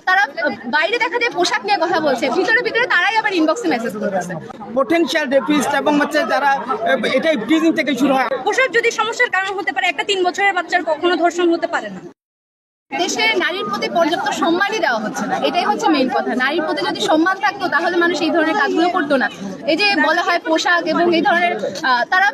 তারা বাইরে দেখা যায় পোশাক নিয়ে কথা বলছে, ভিতরে ভিতরে তারাই আবার ইনবক্সে মেসেজ করতেছে। পোটেনশিয়াল রেপিস্ট এবং যারা এটা ব্রিজিং থেকে শুরু হয়। পোশাক যদি সমস্যার কারণ হতে পারে, একটা 3 বছরের বাচ্চার কখনো ধর্ষণ হতে পারে না। দেশে নারীর প্রতি পর্যাপ্ত সম্মানই দেওয়া হচ্ছে না, এটাই হচ্ছে মেইন কথা। নারীর প্রতি যদি সম্মান থাকতো তাহলে মানুষ এই ধরনের কাজগুলো করতো না। এই যে বলা হয় পোশাক এবং এই ধরনের তারা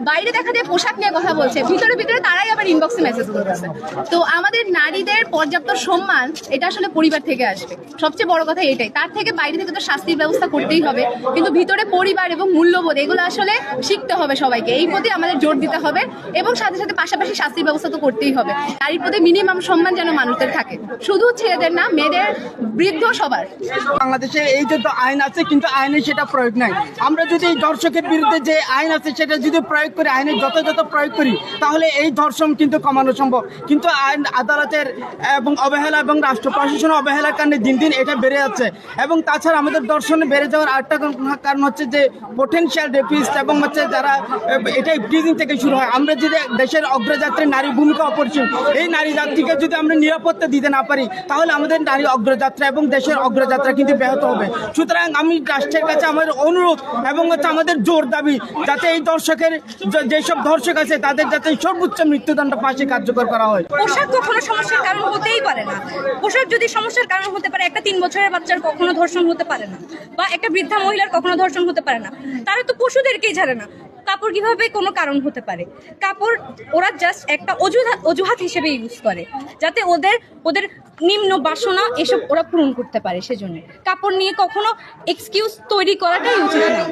বাইরে দেখা যায় পোশাক নিয়ে কথা বলছে, ভিতরে ভিতরে তারাই আবার ইনবক্সে মেসেজ করতেছে। তো আমাদের নারীদের পর্যাপ্ত সম্মান এটা আসলে পরিবার থেকে আসবে, সবচেয়ে বড় কথা এটাই। তার থেকে বাইরে থেকে তো শাস্তির ব্যবস্থা করতেই হবে, কিন্তু ভিতরে পরিবার এবং মূল্যবোধ এগুলো আসলে শিখতে হবে সবাইকে। এই প্রতি আমাদের জোর দিতে হবে এবং সাথে সাথে পাশাপাশি শাস্তির ব্যবস্থা তো করতেই হবে। নারীর প্রতি মিনিমাম সম্মান যেন মানুষদের থাকে, শুধু ছেলেদের না, মেয়েদের, বৃদ্ধ, সবার। বাংলাদেশে এই যে আইন আছে কিন্তু আইনে সেটা প্রয়োগ নাই। আমরা যদি এই ধর্ষকের বিরুদ্ধে যে আইন আছে সেটা যদি প্রয়োগ করি, আইনের যথাযথ প্রয়োগ করি, তাহলে এই ধর্ষণ কিন্তু কমানো সম্ভব। কিন্তু আইন আদালতের এবং অবহেলা এবং রাষ্ট্র প্রশাসনের অবহেলার কারণে দিন দিন এটা বেড়ে যাচ্ছে। এবং তাছাড়া আমাদের ধর্ষণে বেড়ে যাওয়ার আরেকটা কারণ হচ্ছে যে পোটেনশিয়াল রেপিস্ট এবং যারা এটা ব্রিজিং থেকে শুরু হয়। আমরা যদি দেশের অগ্রযাত্রী নারী ভূমিকা অপরিসীম, এই নারী জাতিকে যদি আমরা নিরাপত্তা দিতে না পারি তাহলে আমাদের নারী অগ্রযাত্রা এবং দেশের অগ্রযাত্রা কিন্তু ব্যাহত হবে। সুতরাং আমি রাষ্ট্রের কাছে আমাদের অনুরোধ এবং আমাদের জোর দাবি যাতে এই দর্শকের যেসব ধর্ষক আছে তাদের যাতে সর্বোচ্চ মৃত্যুদণ্ড ফাঁসি কার্যকর করা হয়। পোশাক কখনো সমস্যার কারণ হতেই পারে না। পোশাক যদি সমস্যার কারণ হতে পারে, একটা 3 বছরের বাচ্চার কখনো ধর্ষণ হতে পারে না, বা একটা বৃদ্ধা মহিলার কখনো ধর্ষণ হতে পারে না। তারা তো পশুদেরকেই ছাড়ে না। কাপড় কিভাবে কোনো কারণ হতে পারে? কাপড় ওরা জাস্ট একটা অজুহাত হিসেবে ইউজ করে, যাতে ওদের নিম্ন বাসনা এসব ওরা পূরণ করতে পারে। সেজন্য কাপড় নিয়ে কখনো এক্সকিউজ তৈরি করাটাই উচিত না।